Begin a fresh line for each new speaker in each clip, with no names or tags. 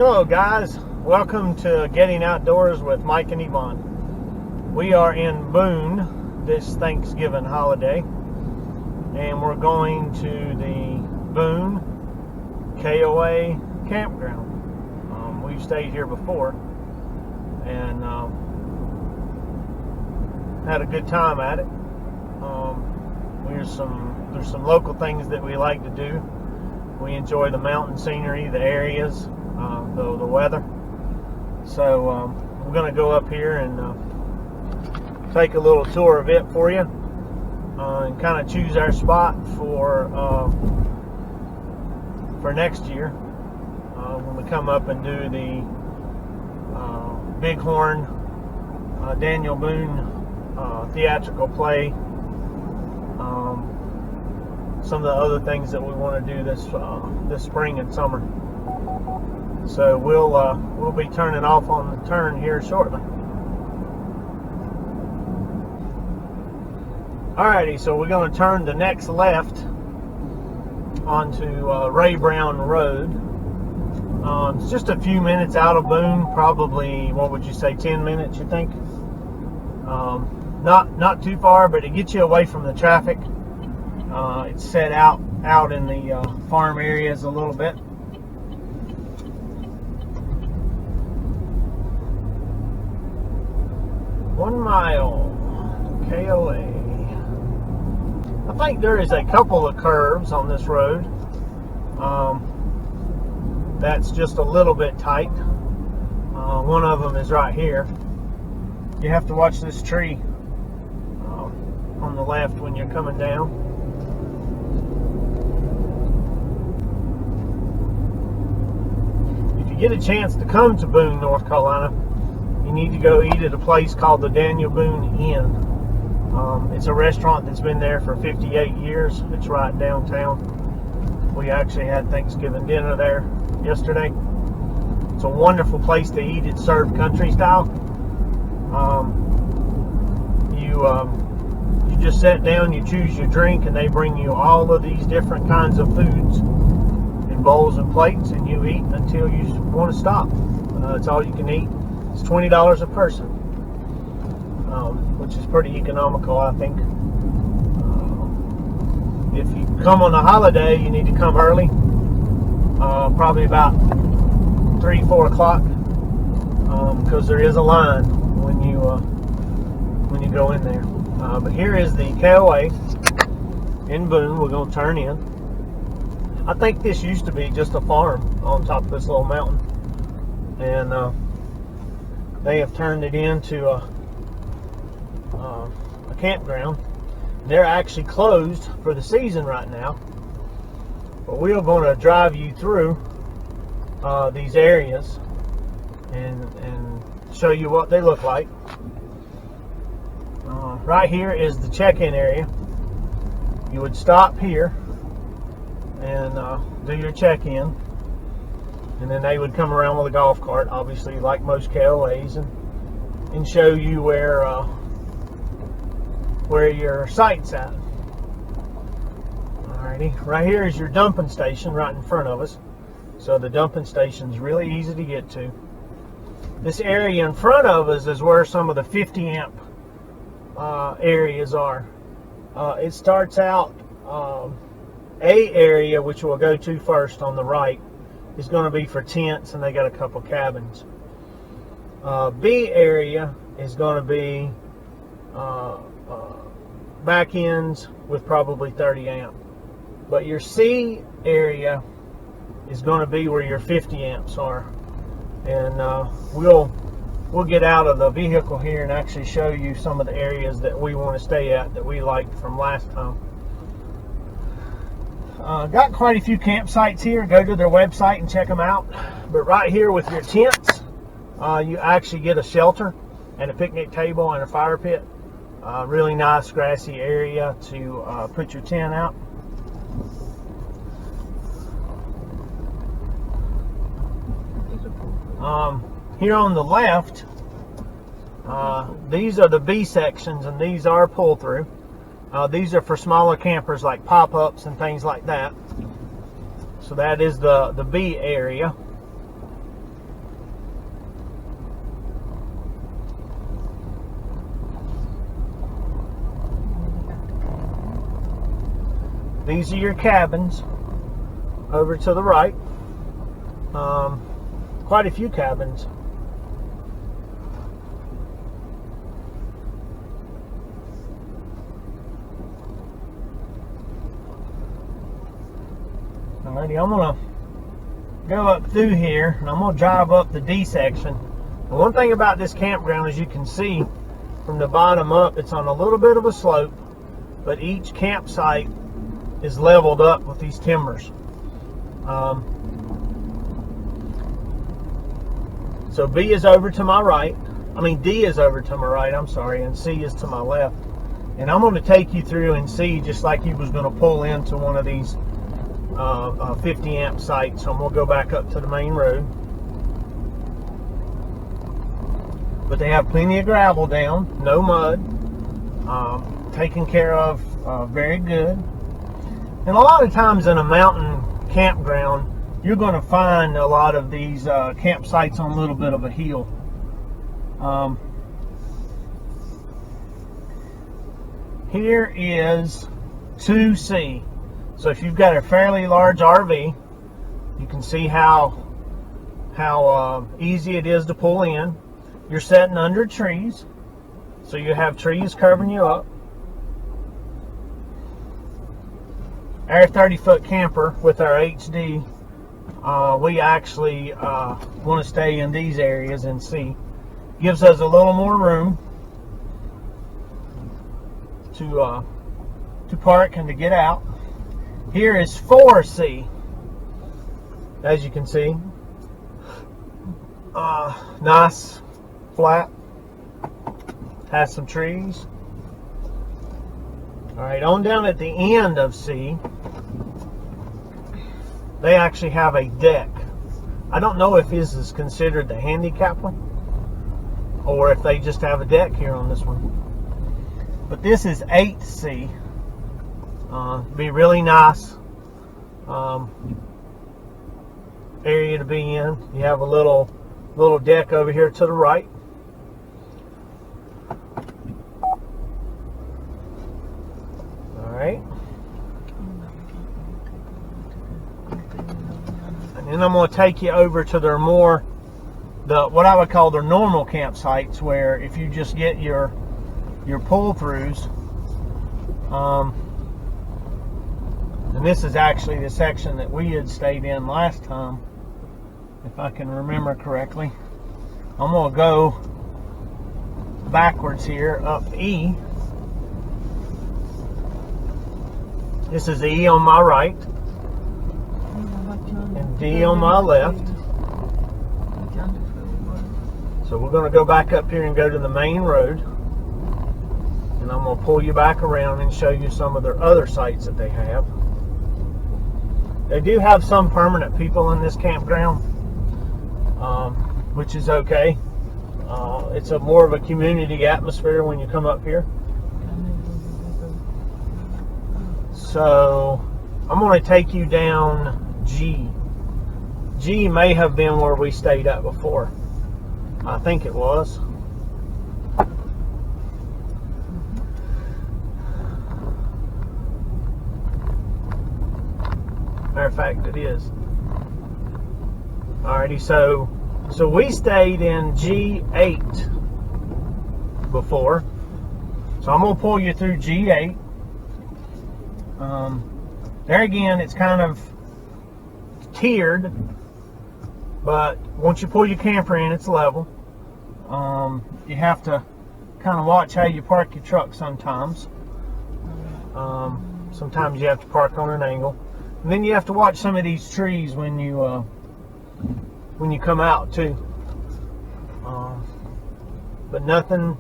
Hello guys, welcome to Getting Outdoors with Mike and Yvonne. We are in Boone this Thanksgiving holiday, and we're going to the Boone KOA Campground. We've stayed here before and had a good time at it. There's some local things that we like to do. We enjoy the mountain scenery, the areas, the weather. So we're going to go up here and take a little tour of it for you, and kind of choose our spot for next year when we come up and do the Bighorn Daniel Boone theatrical play. Some of the other things that we want to do this spring and summer. So we'll be turning off on the turn here shortly. Alrighty, so we're going to turn the next left onto Ray Brown Road. It's just a few minutes out of Boone, probably, what would you say, 10 minutes, you think? Not too far, but it gets you away from the traffic. It's set out in the farm areas a little bit. One mile, KOA. I think there is a couple of curves on this road. That's just a little bit tight. One of them is right here. You have to watch this tree on the left when you're coming down. If you get a chance to come to Boone, North Carolina, you need to go eat at a place called the Daniel Boone Inn. It's a restaurant that's been there for 58 years. It's right downtown. We actually had Thanksgiving dinner there yesterday. It's a wonderful place to eat. It's served country style. You just sit down, you choose your drink, and they bring you all of these different kinds of foods in bowls and plates, and you eat until you want to stop. It's all you can eat. It's $20 a person, which is pretty economical, I think. If you come on a holiday, you need to come early, probably about 3-4 o'clock, because there is a line when you go in there. But here is the KOA in Boone. We're going to turn in. I think this used to be just a farm on top of this little mountain, and they have turned it into a campground. They're actually closed for the season right now, but we are going to drive you through these areas and show you what they look like. Right here is the check-in area. You would stop here and do your check-in, and then they would come around with a golf cart, obviously, like most KOAs, and show you where your site's at. Alrighty, right here is your dumping station right in front of us. So the dumping station's really easy to get to. This area in front of us is where some of the 50 amp areas are. It starts out, A area, which we'll go to first on the right, is going to be for tents, and they got a couple cabins. B area is going to be back ends with probably 30 amp. But your C area is going to be where your 50 amps are. And we'll get out of the vehicle here and actually show you some of the areas that we want to stay at that we liked from last time. Got quite a few campsites here. Go to their website and check them out. But right here with your tents, you actually get a shelter and a picnic table and a fire pit. Really nice grassy area to put your tent out. Here on the left, these are the B sections, and these are pull through. These are for smaller campers like pop-ups and things like that. So that is the B area. These are your cabins over to the right. Quite a few cabins. Alrighty, I'm gonna go up through here and I'm gonna drive up the D section. And one thing about this campground, as you can see from the bottom up, it's on a little bit of a slope, but each campsite is leveled up with these timbers. So B is over to my right. D is over to my right, I'm sorry, and C is to my left. And I'm going to take you through and see, just like you was going to pull into one of these 50 amp sites. So I'm going to go back up to the main road. But they have plenty of gravel down, no mud, taken care of very good. And a lot of times in a mountain campground, you're going to find a lot of these campsites on a little bit of a hill. Here is 2C. So if you've got a fairly large RV, you can see how easy it is to pull in. You're sitting under trees, so you have trees covering you up. Our 30-foot camper with our HD, we actually want to stay in these areas and see. Gives us a little more room to park and to get out. Here is 4C, as you can see. Nice, flat, has some trees. All right, on down at the end of C, they actually have a deck. I don't know if this is considered the handicap one or if they just have a deck here on this one. But this is 8C. Be really nice area to be in. You have a little deck over here to the right. All right. And then I'm going to take you over to their what I would call their normal campsites, where if you just get your pull-throughs, and this is actually the section that we had stayed in last time, if I can remember correctly. I'm going to go backwards here, up E. This is E on my right, and D on my left. So we're going to go back up here and go to the main road. And I'm going to pull you back around and show you some of their other sites that they have. They do have some permanent people in this campground, which is okay. It's more of a community atmosphere when you come up here. So I'm going to take you down G. G may have been where we stayed at before. I think it was. Matter of fact, it is. Alrighty, so we stayed in G8 before. So I'm going to pull you through G8. There again, it's kind of tiered, but once you pull your camper in, it's level. You have to kind of watch how you park your truck sometimes. Sometimes you have to park on an angle. And then you have to watch some of these trees when you come out too. But nothing,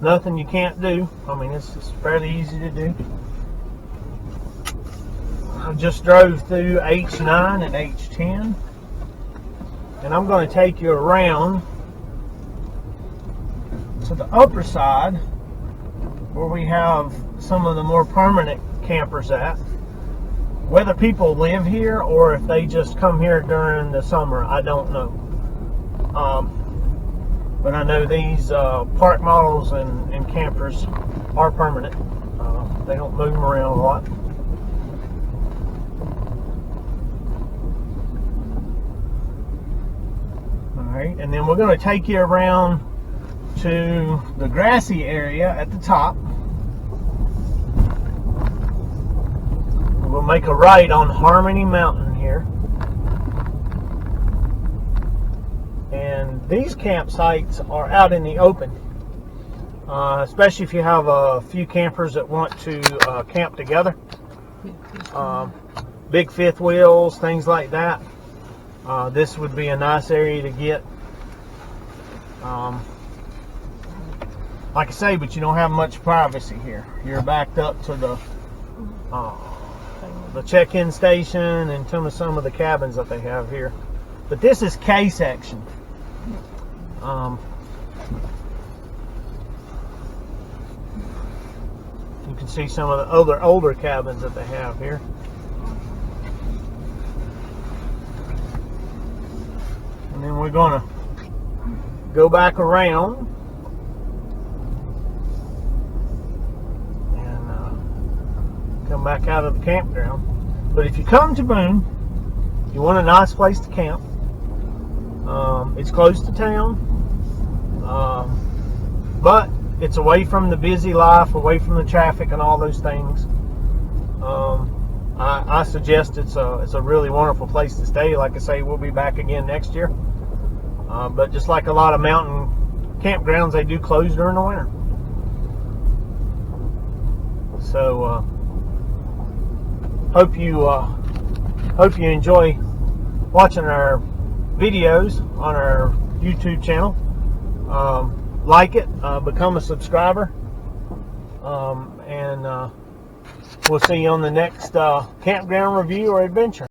nothing you can't do. I mean, it's fairly easy to do. I just drove through H9 and H10, and I'm going to take you around to the upper side where we have some of the more permanent campers at. Whether people live here or if they just come here during the summer, I don't know. But I know these park models and campers are permanent. They don't move them around a lot. right, and then we're going to take you around to the grassy area at the top. We'll make a right on Harmony Mountain here. And these campsites are out in the open, especially if you have a few campers that want to camp together. Big fifth wheels, things like that. This would be a nice area to get. Like I say, but you don't have much privacy here. You're backed up to the check-in station and some of the cabins that they have here. But this is K section. You can see some of the older cabins that they have here. And then we're gonna go back around and come back out of the campground. But if you come to Boone, you want a nice place to camp. It's close to town, but it's away from the busy life, away from the traffic and all those things. I suggest it's a really wonderful place to stay. Like I say, we'll be back again next year. But just like a lot of mountain campgrounds, they do close during the winter. So hope you enjoy watching our videos on our YouTube channel. Like it, become a subscriber, and we'll see you on the next campground review or adventure.